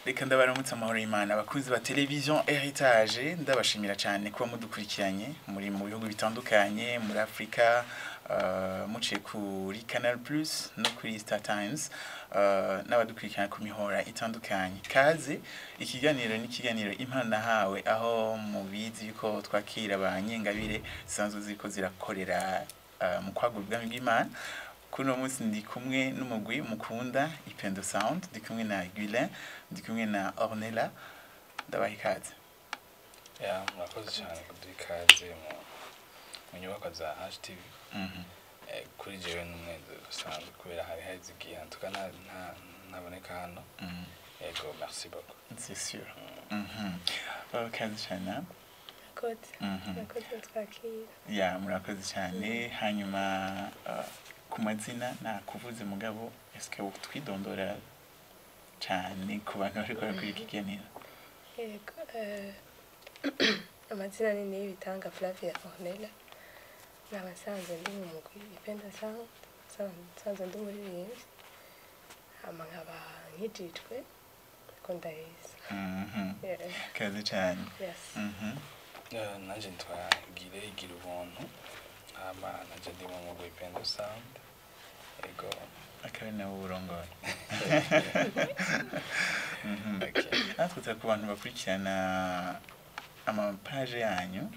Reka ndabaramutse amahoro y'Imana abakunzi ba television Heritage ndabashimira cyane kuba mudukurikiranye muri mu bihugu bitandukanye muri Afrika muciye kuri CANAL+ no kuri STARTIMES n'abadukurikirana ku mihora itandukanye kaze ikiganiro n'ikiganiro impano hawe aho mubizi yuko twakira abanyengabire zisanzwe ziko zirakorera mu kwagura ubwami bw'Imana. Kuno munsi ndi kumwe n'umugwi mukunda Ipendo Sound, ndi kumwe na Guylain, ndi kumwe na Ornella. Ndabaha ikaze. Ya, murakoze cyane kuduha ikaze mu nyubako za HTV. Kuri jewe n'umwendo usanzwe kubera hari hazigiye antuka ntaboneka hano. Yego, merci beaucoup. C'est sûr. Kaze cyane. Murakoze twakira. Ya, murakoze cyane. Hanyuma ku mazina nakuvuze mugabo eske utwidondora cyane ku bantu bari kuri iki kiganiro. Yego, amazina ni bitanga Flavia Ornella. Nabasanze ndi mu mugwi Ipendo Sound, sanze ndi umuririmbyi. Hama nkaba nkijijwe ko ndaheza. Kaze cyane. Yes. Nanje ntwa Guylain igira ubuntu. Hama nanje ndi mu mugwi Ipendo Sound. Yego. Akaba nawe urongoye. Natwe ku bantu bakurikirana amapaje yanyu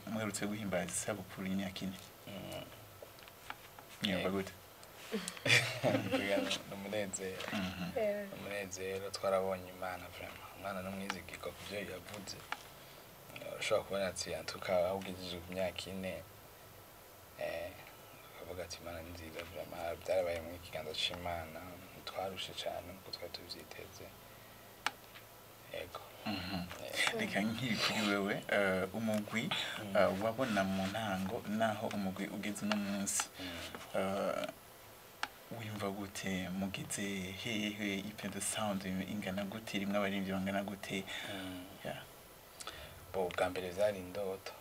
muherutse guhimbaza isabukuru y'imyaka 4. Nyumva gute? Umunezero twarabonye Imana vraiment. Umwana n'umwizigirwa ku byo yavuze. Ushobora kubona ati antuka ahubwije ku myaka 4 kavuga ati Imana nziza vraiment byarabaye mu kiganza c'Imana twarushe cyane kuko twari tuvyiteze. Yego. Reka nkiri kuri wewe umugwi wabona mu ntango naho umugwi ugeze no munsi wimva gute mugeze hehe Ipendo Sound ingana gute rimwe abarimvye bangana gute bo bwa mbere zari indoto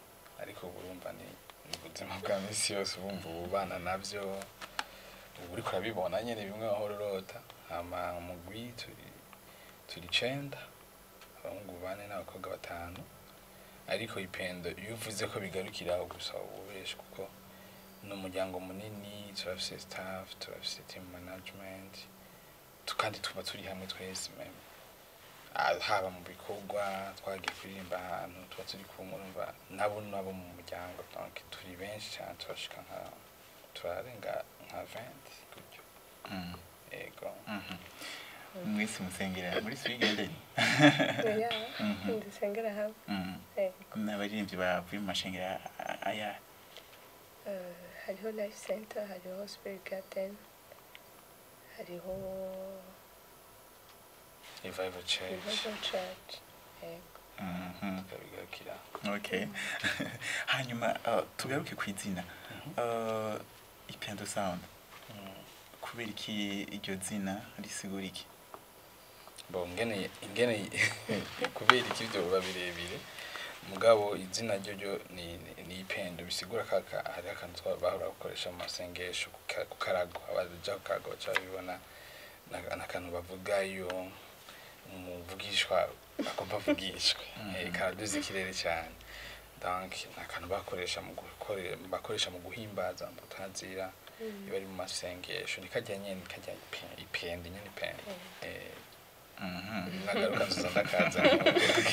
ariko urumva ni ubuzima bwa misi yose bumva ubana navyo uri kurabibona nyene bimwe aho rorota ama umugwi turi 9 abahungu 4 n'abakobwa 5 ariko Ipendo iyo uvuze ko bigarukiraho gusa ubesh kuko n'umuryango munini turafise staff turafise team management tukandi tuba turi hamwe twese meme haba mu bikorwa twagiye kuririmba ahantu tuba turi kumurumva nabo mu muryango donc turi benshi cyane turashika turarenga nka 20 gutyo. Yego. Mwese musengera muri Sweden. Ya, ndisengera hamwe. N'abaririmbyi bavuye mu mashengera aya. Hariho Life Center, hariho Spirit Garden, hariho Revival Church. Yego. Okay. Hanyuma tugaruke ku izina. Ipendo Sound. Kubera iki iryo zina risigura iki? Bo ngene kubera iki byo babirebire mugabo izina ryo ni Ipendo bisigura kaka hari akantu twabahora gukoresha mu masengesho kukarago abaja kukarago cyabibona nakantu bavuga iyo umuvugishwa akomba vugishwe karaduze kirere cyane donc nakantu bakoresha mu guhimbaza mu gutazira ibari mu masengesho nikajya nyene nikajya Ipendo nyene Ipendo nagaruka ndakaza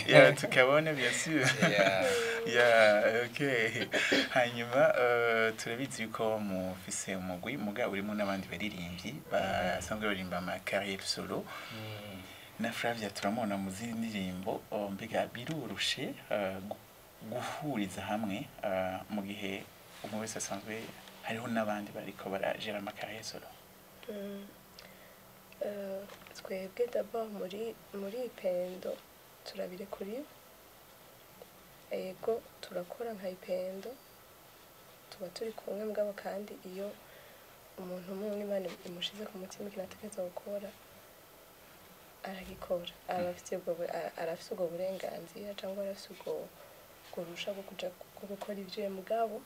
ya tukabona bien sûr okay. Hanyuma turabizi yuko mufise umugwi muga urimo n'abandi baririmbyi basanzwe barimba ama carrière solo na Flavia turamona mu zindi ndirimbo mbega birurushe guhuriza hamwe mu gihe umwe wese asanzwe hariho n'abandi bariko barajera ama carrière solo. Twebwe d'abord muri Ipendo turabire kuri yego turakora nka Ipendo tuba turi kumwe mugabo kandi iyo umuntu umwe Imana imushize ku mutima kinategeza gukora aragikora arafite ubwo burenganzira cyangwa arafite ubwo kurusha bwo kuja gukora ibyo mugabo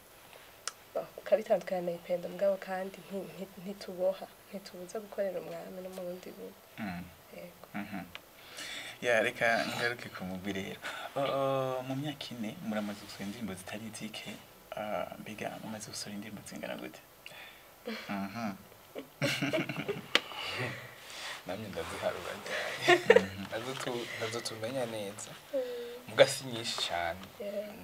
ukabitandukana na Ipendo mugabo kandi ntitubuza gukorera umwami no mu bundi buryo. Yego. ya reka ngaruke ku mugwi rero mu myaka ine muramaze gusohora indirimbo zitari zike mbega mumaze gusohora indirimbo zingana gute namye ndaziharura nazo tumenya neza mugasi nyinshi cyane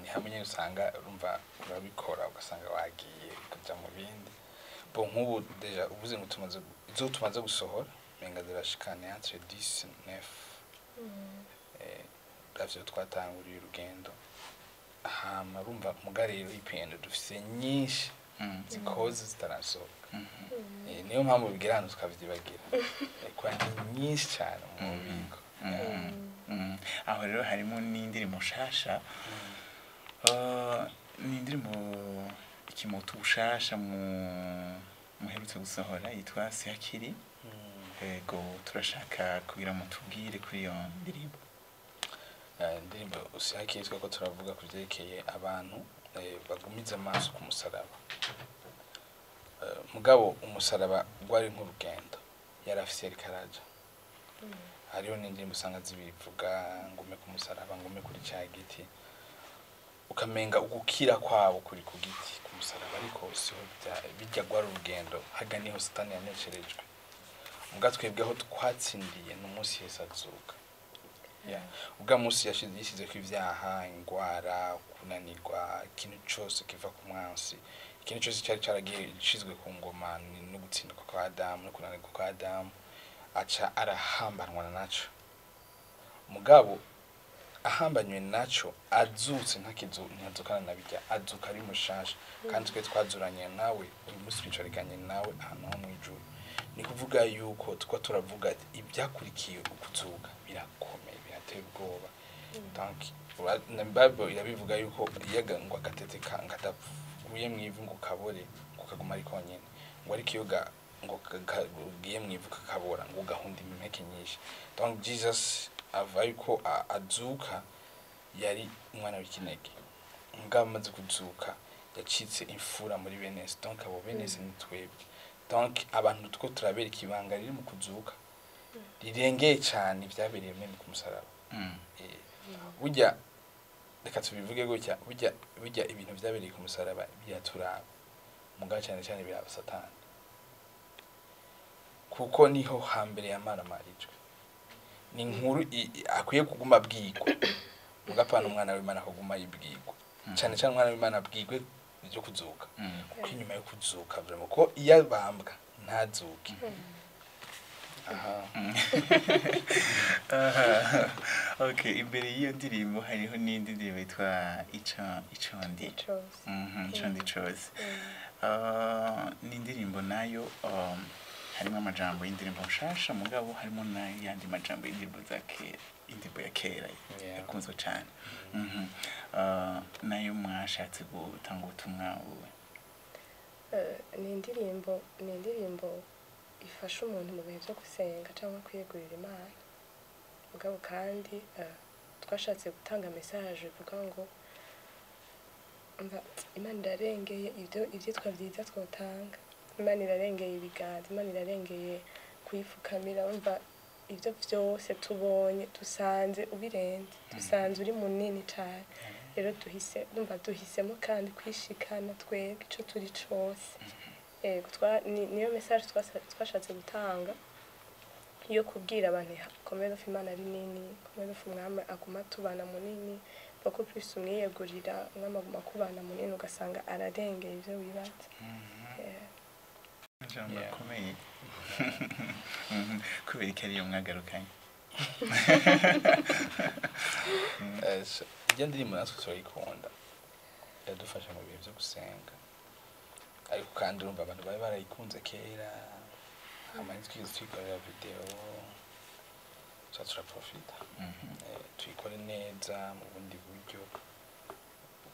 ni hamwe nyine usanga urumva urabikora ugasanga wagiye ukaja mu bindi bo nk'ubu deja uvuze ngo tumaze gusohora menga zirashikana entre 10 9 davyo twatanguriye urugendo hama urumva mugarero Ipendo dufise nyinshi zikoze zitarasohoka niyo mpamvu bigira hano tukavyibagira kwa nyinshi cyane mu bubiko aho rero harimo n'indirimbo nshasha ni indirimbo ikimoto bushasha muherutse gusohora yitwa Siakiri ego turashaka kugira ngo tubwire kuri iyo ndirimbo indirimbo Siakiri twako turavuga kuvyerekeye abantu bagumiza amaso ku musaraba mugabo umusaraba gwari nk'urugendo yarafise karaja hariho n'indirimbo usanga zibivuga ngume ku musaraba ngume kuri cya giti ukamenga ugukira kwabo kuri ku giti ku musaraba ariko siho bijya gwari urugendo haga niho satani yanecerejwe muga twebweho twatsindiye n'umunsi Yesu azuka ubwa munsi yashize ko ivyaha ingwara kunanirwa ikintu cyose kiva ku mwansi ikintu cyose cyari cyaragiye gishizwe ku ngoma no gutsinda kwa Adamu no kunanirwa kwa Adamu aca arahambanwa naco mugabo ahambanywe naco azutse ntazukana nabijya azuka ari mushasha kandi twe twazuranye nawe uyu munsi twicarikanye nawe ahantu ho mwijuru ni kuvuga yuko twa turavuga ibyakurikiye ukuzuka birakomeye birateye ubwoba donc na Bible irabivuga yuko iyaga ngo agatete kangadavuye mwivu ngo kabore kukaguma ari konyene ngo ari kiyoga ngo kagiye mwivu kakabora ngo gahunda impeke nyinshi donc Jesus avaye ko azuka yari umwana w'ikinege ngaba amaze kuzuka yacitse imfura muri benesi donc abo benesi ni twebwe donc abantu two turabera ikibanga riri mu kuzuka rirengeye cyane byabereye mwe ku musaraba burya reka tubivuge gutya burya ibintu byabereye ku musaraba byaturaba muga cyane cyane biraba satani kuko niho hambere yamaramarijwe ni inkuru akwiye kuguma bwigwa mugapana umwana w'Imana kuguma yibwigwa cyane cyane umwana w'Imana bwigwe byo kuzuka kuko inyuma yo kuzuka vraiment ko iyabambwa ntazuke okay imbere y'iyo ndirimbo hariho n'indi ndirimbo yitwa icondi chose ni indirimbo nayo harimo amajambo y'indirimbo nshasha mugabo harimo n'ayandi majambo y'indirimbo za kera indirimbo ya kera yakunzwe cyane nayo mwashatse gutanga ubutumwa buwe ni indirimbo ifasha umuntu mu bihe byo gusenga cyangwa kwiyegurira Imana mugabo kandi twashatse gutanga message ivuga ngo Imana irarengeye ibyitwa byiza twotanga Imana irarengeye ibiganza Imana irarengeye kwifukamira umva ibyo byose tubonye dusanze ubirenze dusanze uri munini cyane rero duhisemo kandi kwishikana twebwe ico turi cyose niyo message twashatse gutanga yo kubwira abantu komeza Imana ari nini komeza umwami aguma tubana munini bako plus umwiyegurira umwamaguma kubana munini ugasanga ararengeye ibyo wibaza jambo komeye kubera ikari yo mwagarukanye ijya ndirimbo natwe turayikunda yadufasha mu bihe byo gusenga ariko kandi urumva abantu bari barayikunze kera amani twize twikorera video turaprofita tuyikore neza mu bundi buryo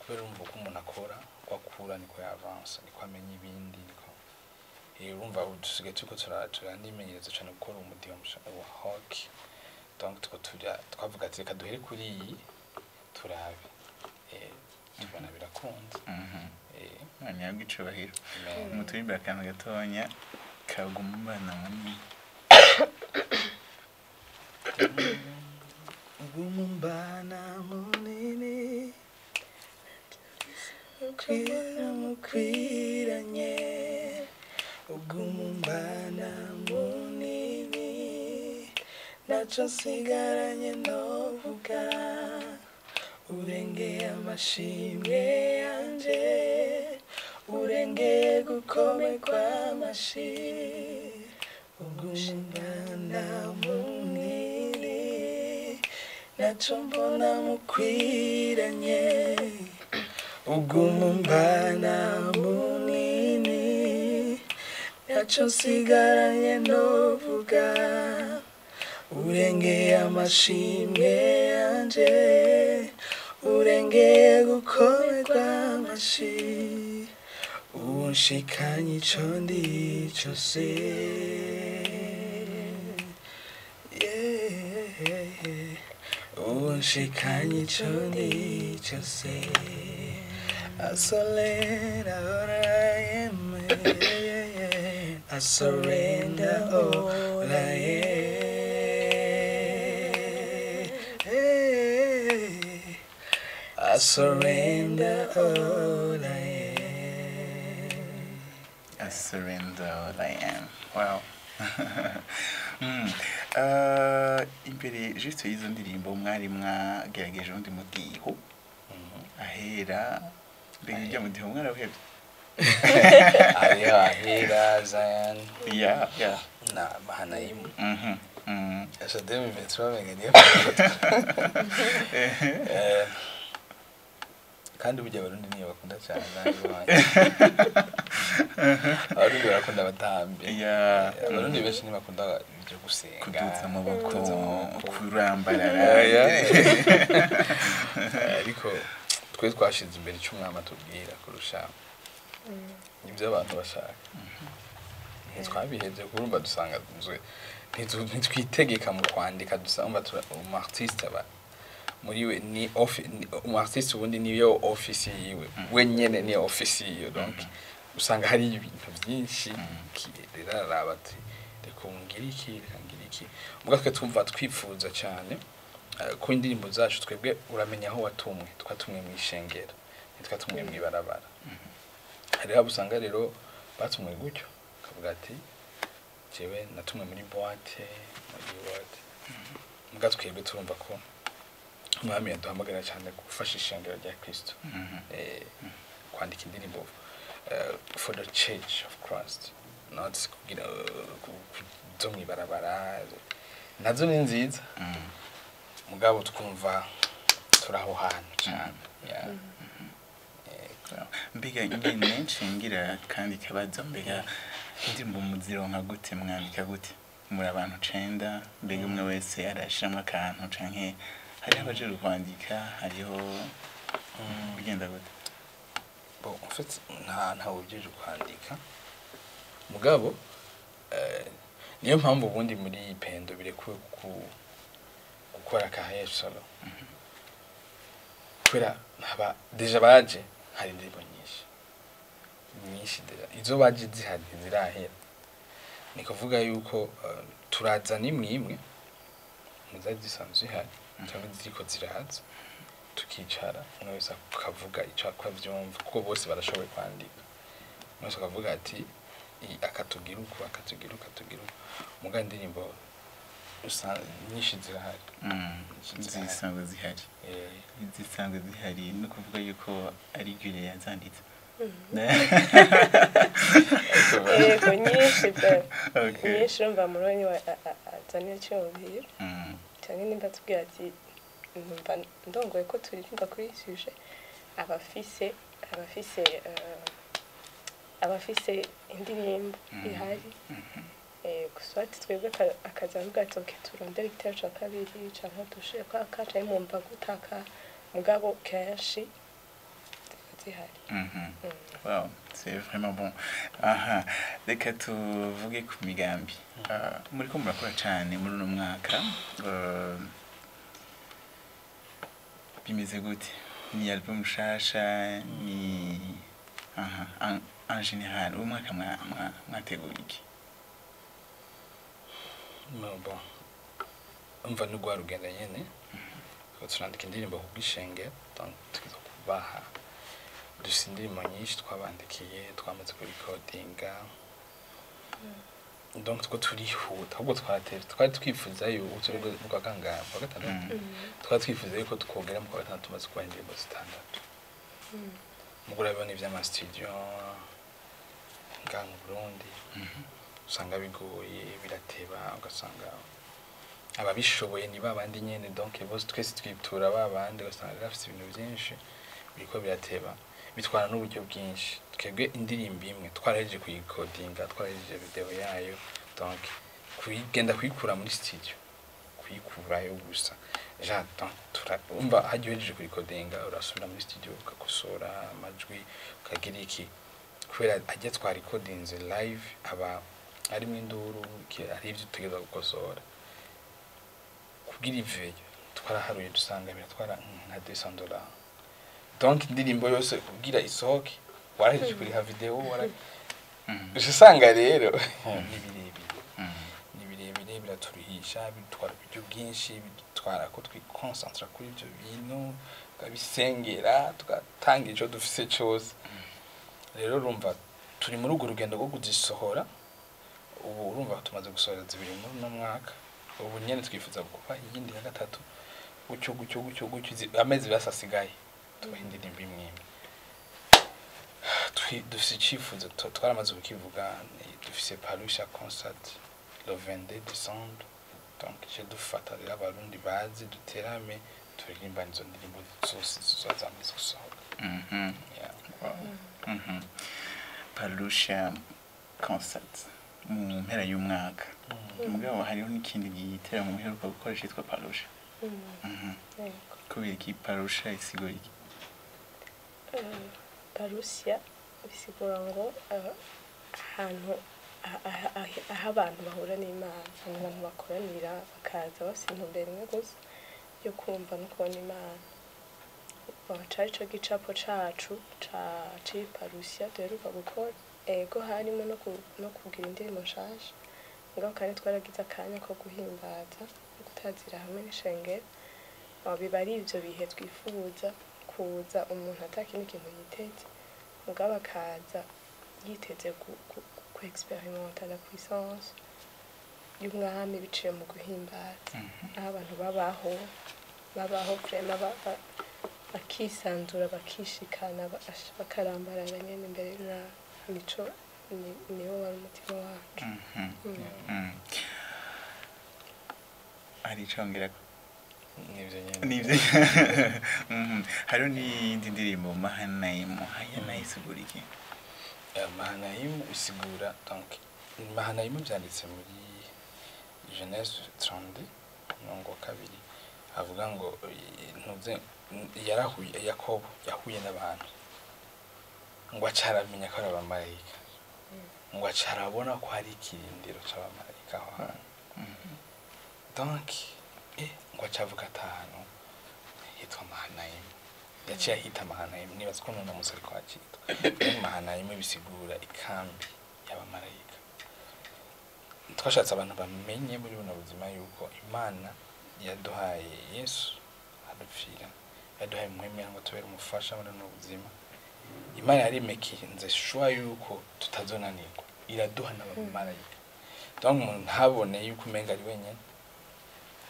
kubera urumva ko umuntu akora kwakura niko yavansa niko amenya ibindi niko urumva dusigaye turiko turanimenyereza cyane gukora umudiho wa hockey donc twavuga ati reka duhere kuri iyi turabe tubona birakunze Mwana yabwo icubahiro muturimbira akantu gatonya kaguma mbana munini ubumumbana munini mukwiranye ubumumbana munini naco nsigaranye novuga urengeye amashimwe yanje urengeye gukomekwa amashi ubumumbana munini naco mbona mukwiranye ubumumbana munini naco nsigaranye novuga urengeye amashimwe yanje urengeye gukorerwa amashi unshikanye ico ndi cose unshikanye ico ndi cose I surrender all I am. I surrender all I am. I surrender all I am. I surrender all I am. Wow. Imbere juste y'izo ndirimbo mwari mwagerageje undi mudiho ahera mbere y'ibyo mudiho mwarahebye ahera Zion yeah na Mahanayimu asa 2023 mengeniye kandi burya abarundi niyo bakunda cyane abarundi barakunda abatambi abarundi benshi ntibakunda ibyo gusenga kuduza amaboko kurambarara ariko twe twashize imbere cy'umwami atubwira kurusha ibyo abantu bashaka twabihebye kurumva dusanga ntitwitegeka mu kwandika dusanga umu artiste aba muri we ni umu artiste ubundi niyo office yiwe wenyene ni office yiwe donc usanga hari ibintu byinshi kiraraba ati reka ngiriki mugatwe twumva twifuza cyane ko indirimbo zacu twebwe uramenya aho watumwe twatumwe mu ishengero twatumwe mu ibarabara hari abo usanga rero batumwe gutyo kavuga ati jewe natumwe muri boîte mugatwe twebwe turumva ko umwami yaduhamagara cyane gufasha ishengero rya Kristo kwandika indirimbo for the church of Christ not kugira zo mwibarabara nazo ni nziza mugabo twumva turaho hantu cyane mbega nyine nshingira kandi kabaza mbega indirimbo muzironka gute mwandika gute muri abantu 9 mbega umwe wese arashiramo akantu canke hari abaje kwandika hariho bigenda gute bon en fait nta ujeje kwandika mugabo niyo mpamvu ubundi muri Ipendo birekuwe gukora carrière solo kwera haba deja baje hari indirimbo nyinshi deja izo baje zihari zirahera ni kuvuga yuko turaza nimwe muzazi zisanzwe hari cyangwa ziriko ziraza tukicara umwe wese akavuga icyo akwavyumva kuko bose barashoboye kwandika mwese akavuga ati akatugira uko muga indirimbo nyinshi zirahari zisanzwe zihari no kuvuga yuko ari Guylain yazanditse yego nyinshi umva muronyi wa azaniye cyobira cyane nimba tubwira ati numva ndongoye ko turirimba kuri suje abafise indirimbo ihari gusa twebwe akazavuga ati okay turondera igitero cya kabiri cyangwa dushire kwa kaca imumva gutaka mugabo kenshi zihari wow c'est vraiment bon reka tuvuge ku migambi muri ko murakora cyane muri uno mwaka bimeze gute ni album nshasha ni en général umwaka mwateguye iki bon umva n'ugwa rugenda nyene turandika indirimbo kubwishenge donc tukiza kubaha dufite indirimbo nyinshi twabandikiye twamaze kurecordinga donc two turihuta ahubwo twari twifuza yuko turi mu kwa kangahe kwa gatandatu twari twifuza yuko twogera mu kwa gatandatu tumaze kuba indirimbo zitandatu mugura bibona ivy'ama studio mu Burundi usanga bigoye birateba ugasanga ababishoboye ni babandi nyene donc bose twese twitura babandi ugasanga bafite ibintu byinshi biriko birateba bitwara n'uburyo bwinshi twebwe indirimbo imwe twaraheje kuyikodinga twaraheje video yayo donc kuyigenda kuyikura muri studio kuyikurayo gusa turumva hagiyeje kuyikodinga urasubira muri studio ukakosora amajwi ukagira iki kubera ajya twarikodinze live aba arimo induru ari ibyo tutegeza gukosora kugira iveyo twaraharuye dusanga biratwara nka $200 donc indirimbo yose kugira isohoke waraheje kuri ha video usanga rero ni birebire biraturuhisha bitwara ibyo bwinshi bitwara ko twikoncentra kuri ibyo bintu kabisengera tugatanga ico dufise cyose rero urumva turi muri urwo rugendo rwo kuzisohora ubu urumva tumaze gusohora zibiri muri no mwaka ubu nyene twifuza kuba iyindi ya gatatu gucyo amezi basasigaye tubahindira imwe dufise icifuzo twaramaze kukivuga dufise Palusha concert le 22 décembre donc je dufata rero abarundi bazi duterame turirimba izo ndirimbo zose zizazamiza gusohoka Palusha concert mu mpera y'umwaka mugabo hariho n'ikindi gitera mu mperuka gukoresha yitwa Palusha kubera iki Palusha isigura iki Palusha bisigura ngo ahantu aho abantu bahura n'Imana abantu bakoranira bakaza bafite intumbero imwe gusa yo kumva no kubona Imana cari ico gicapo cacu ca Palusha duheruka gukora ego harimo no kugira indirimbo nshasha ngaho kandi twaragize akanya ko guhimbaza gutazira hamwe n'ishengero biba ari ivyo bihe twifuza kuza umuntu atakindi kintu yiteze mugabo akaza yiteze ku experimenter la puissance y'umwami biciye mu guhimbaza aho abantu babaho vraiment bakisanzura bakishikana bakarambarara nyene imbere na nico niwo wari umutima wacu ari congera nivyo hariho n'iyindi ndirimbo mahanayimu isigura iki mahanayimu isigura donc mahanayimu byanditse muri Genèse 32 mirongo kabiri avuga ngo ntuze yarahuye Yakobo yahuye n'abantu ngo acaramenya ko ari abamarayika ngo acarabona ko hari ikirindiro c'abamarayika aho hantu donc ngo acavuga atanu yitwa Mahanayimu yaciye ahita Mahanayimu nibaza ko none umusore ko acitwa Mahanayimu bisigura ikambi y'abamarayika twashatse abantu bamenye muri buno buzima yuko Imana yaduhaye Yesu adupfira yaduhaye muhemye ngo tubere umufasha muri buno buzima Imana yarimekinze shwa yuko tutazonanirwa iraduha n'abamarayika donc umuntu ntabone yuko umenga ari wenyene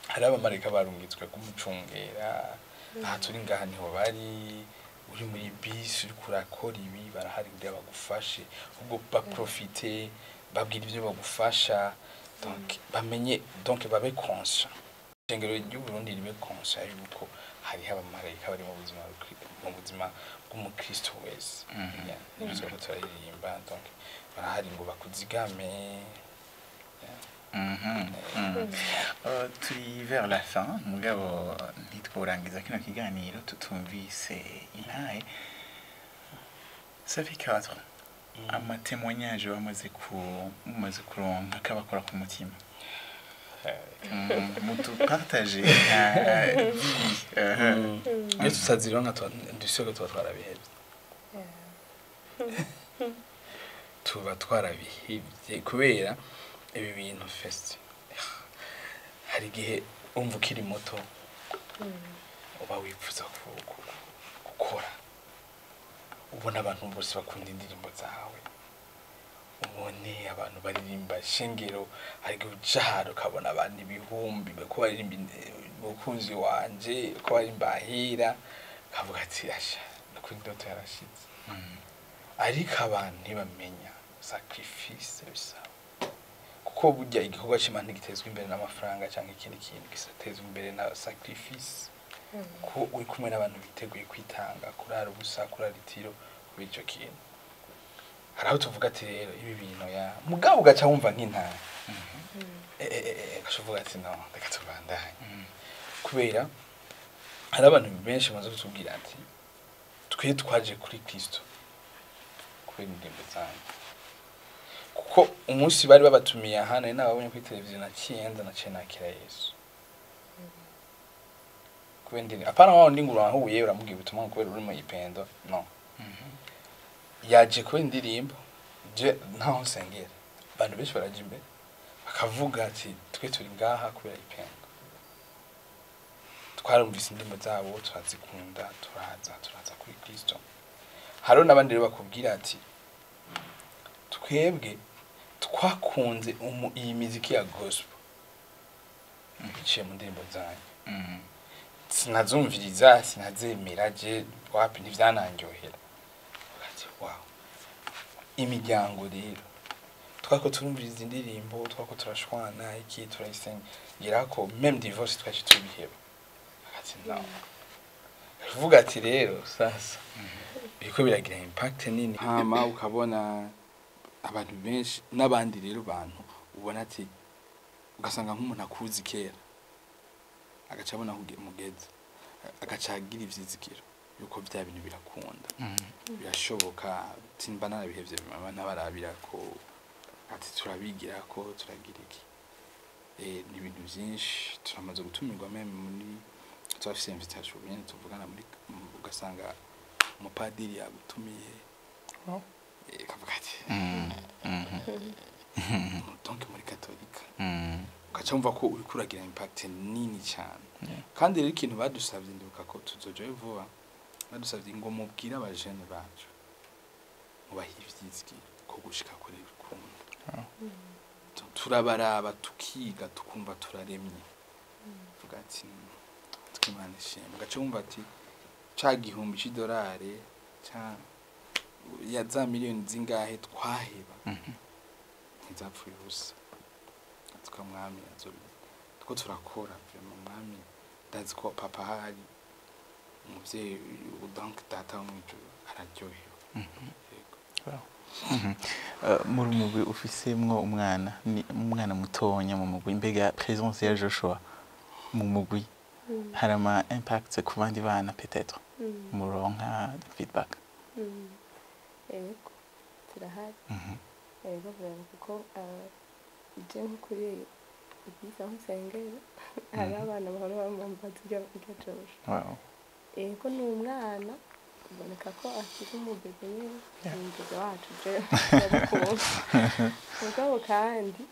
hari abamarayika barungitswe kumucungera aha turi ngaha niho bari uri muri bisi uri kurakora ibi barahari kugira bagufashe ubwo baprofite babwira ibyo bagufasha donc bamenye donc babe conscient ingero y'u Burundi ribe conscient yuko hari abamarayika bari mu buzima bw'umukristo wese nibyo ko turaririmba donc barahari ngo bakuzigame turi vers la fin mugabo ntitworangiza kino kiganiro tutumvise intahe ça fait 4 amatémoignage bamaze kuronka kabakora ku mutima mutu partager iyo tutazironka dushoboye tuba twarabihebye tuba twarabihebye kubera ibi bintu fest hari igihe umva ukiri muto uba wifuza gukora ubona abantu bose bakunda indirimbo zawe ubone abantu baririmba shengero hari gujaro kabona abantu ibihumbi bako baririmba umukunzi wanje ko baririmba hira kavuga ati asha kuri ndoto yarashitse ariko abantu ntibamenya sacrifice bisaba kuko burya igikorwa cy'Imana gitezwe imbere n'amafaranga cyangwa ikindi kintu gisatezwe imbere na sacrifice ko uri kumwe n'abantu biteguye kwitanga kurara ubusa kurara itiro kubicyo kintu haraho tuvuga ati rero ibi bintu ya mugabo ugaca wumva nk'intara gashovuga ati no reka tubandanye kubera hari abantu benshi baza kutubwira ati twe twaje kuri Kristo kubera indirimbo zanjye kuko umunsi bari babatumiye hano n'ababonye kuri televiziyo naciyenza naciye nakira Yesu kubera indirimbo apana wao ndingura aho uye uramubwira ubutumwa kubera uri mu Ipendo no yaje kubera indirimbo je ntaho nsengera abantu benshi baraje imbere bakavuga ati twe turi ngaha kubera Ipendo twarumvise indirimbo zabo turazikunda turaza kuri Kristo haro nabandi rero bakubwira ati twebwe twakunze iyi muziki ya gospel biciye mu ndirimbo zanyu sinazumviriza sinazemera je wapi ntivyananyohera ati wow imiryango rero twako turumviriza indirimbo twako turashwana iki turayisengera ko même divorce twaje tubiheba ati no uvuga ati rero sasa biko biragira impact nini hama ukabona abantu benshi n'abandi rero bantu ubona ati ugasanga nk'umuntu akuzi kera agaca abona mugeze agacagira ivyizikiro yuko bya bintu birakunda birashoboka timba narabihevye mama nabarabira ko ati turabigira ko turagira iki ni ibintu byinshi turamaze gutumirwa meme muri twafise invitation nyene tuvugana muri ugasanga umupadiri yagutumiye kavuga ati donc muri katolika ugaca wumva ko uri kuragira impact nini cyane kandi rero ikintu badusavye ndibuka ko tuzoje vuba badusavye ngo mubwira abajene bacu mubahivyiziki ko gushika kuri rukundo turabaraba tukiga tukumva turaremye vuga ati twimana ishimwe ugaca wumva ati ca gihumbi c'idolari ca ya za miliyoni zingahe twaheba ntizapfuye ubusa tukamwami azobi tuko turakora mu mwami ndazi ko papa hari umuvyeyi donc data w'umwijuru araryohewe muri umugwi ufisemwo umwana mutonya mu mugwi mbega présence ya Joshua mu mugwi hari ama impact ku bandi bana peut-être muronka feedback yego turahari yego kuko je nk'ukuri ibyiza nsengera hari abana bahora bamwumva tujya Joshua yego ni umwana uboneka ko afite umubebe nyine umubebe wacu je mugabo kandi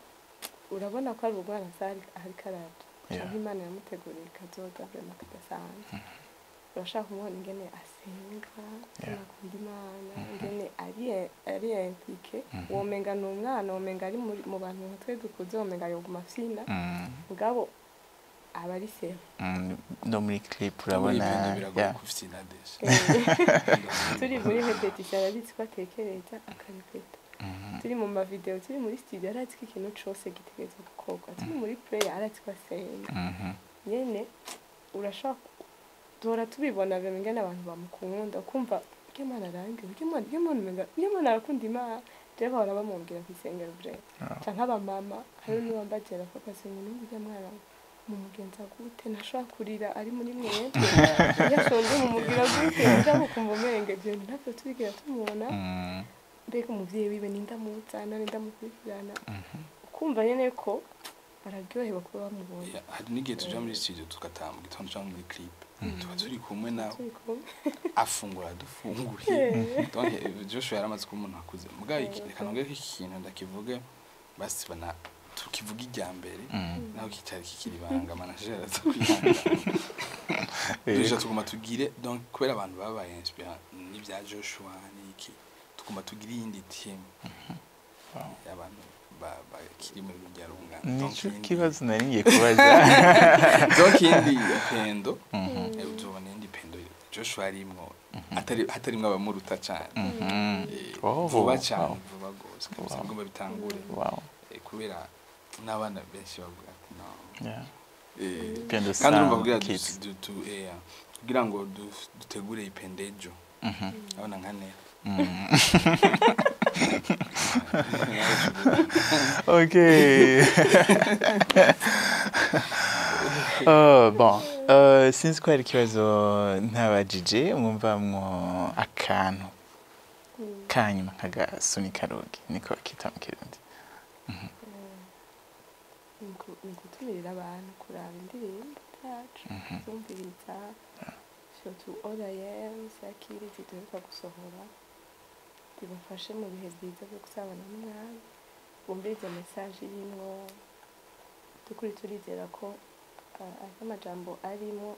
urabona ko ari umwana sari ari karate cyangwa Imana yamuteguriye kazoza bema kadasanzwe urashaka kumubona ingene asenga akunda Imana ingene ari impliqué womenga ni umwana womenga ari mu bantu natwe dukuze womenga yoguma fina mugabo abari se no muri clip urabona turi muri repetition arabitse batekereza akarepeta turi mu ma video turi muri studio arazi ko ikintu cyose gitegerezwa gukorwa turi muri prayer arazi ko asenga nyene urashaka dora tubibona bimwe abantu bamukunda kumva Imana arangiye Imana arakunda Imana rero bahora bamubwira ku isengero bre cyangwa abamama hari n'uwambagera ko asenga n'umujya mwana mu mugenza gute nashaka kurira ari muri mwete yashonje mu mugira gute ndaho kumumenge byo ntabwo tubigira tumubona mbega umuvyeyi wiwe nindamuzana nindamukurikirana ukumva nyene ko araryohewe kuba bamubonye hari n'igihe tuja muri studio tukataha mu gitondo cyangwa muri clip tuba turi kumwe nawe afungura dufunguye donc Joshua yaramaze ko umuntu akuze mugabo reka nongere ikintu ndakivuge basi bana tukivuga ijya mbere naho kitari kikiribanga manager aza kwihanga Deja tuguma tugire donc kubera abantu babaye inspira n'ibya Joshua n'iki tuguma tugire iyindi team y'abantu bakiri muri rujya rungana nico kibazo nari ngiye kubaza donc indi Ipendo uzobona indi Ipendo Joshua arimwo hatarimwo abamuruta cyane vuba cyane vuba gose ngomba bitangure kubera n'abana benshi bavuga ati no Ipendo kandi Sound bavuga kids. kugira ngo dutegure ipendejo abana nkane Okay. Bon, sinzi ko hari ikibazo ntabajije mwumvamwo akantu kanyuma nk'agasunika rogi niko bakita mu Kirundi. Gutumirira abantu kuraba indirimbo zacu zumviriza surtout ORM zakiri ziduheruka gusohora zibafashe mu bihe byiza byo gusabana n'umwami bumviriza message irimwo tukuri turizera ko amajambo arimo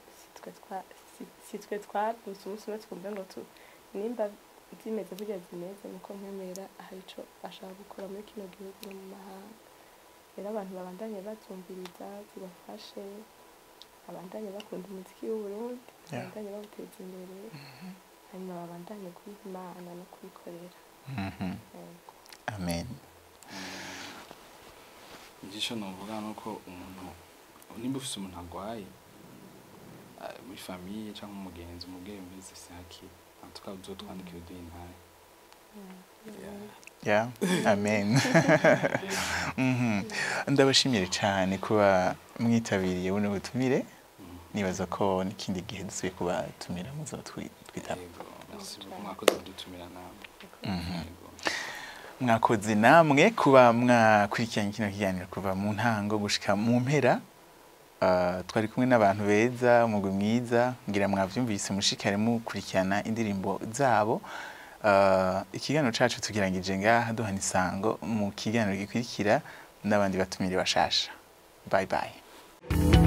sitwe twabuze umunsi umwe twumva ngo nimba zimeze burya zimeze nuko nkemera hari ico ashaka gukora muri kino gihugu no mu mahanga rero abantu babandanye bazumviriza zibafashe abandanye bakunda umuziki w'Uburundi abandanye bawuteza imbere hanyuma babandanye kwiha Imana no kwikorera Amen. igisho novuga nuko umuntu nimba ufise umuntu agwaye muri famille cyangwa umugenzi umubwire mbizi saki atuka uzotwandikira udintare Yeah, amen. Ndabashimire cyane kuba mwitabiriye buno butumire. Nibaza ko n'ikindi gihe dusubiye kubatumira muzotwitaba. mwakoze kudutumira namwe. Mwakoze namwe kuba mwakurikiranye kino kiganiro kuva mu ntango gushika mu mpera. Twari kumwe n'abantu beza umugwi mwiza ngira mwavyumvise mushikare mukurikirana indirimbo zabo. Ikiganiro cacu tugirangije ngaha duhana isango mu kiganiro gikurikira n'abandi batumire bashasha. Bye bye.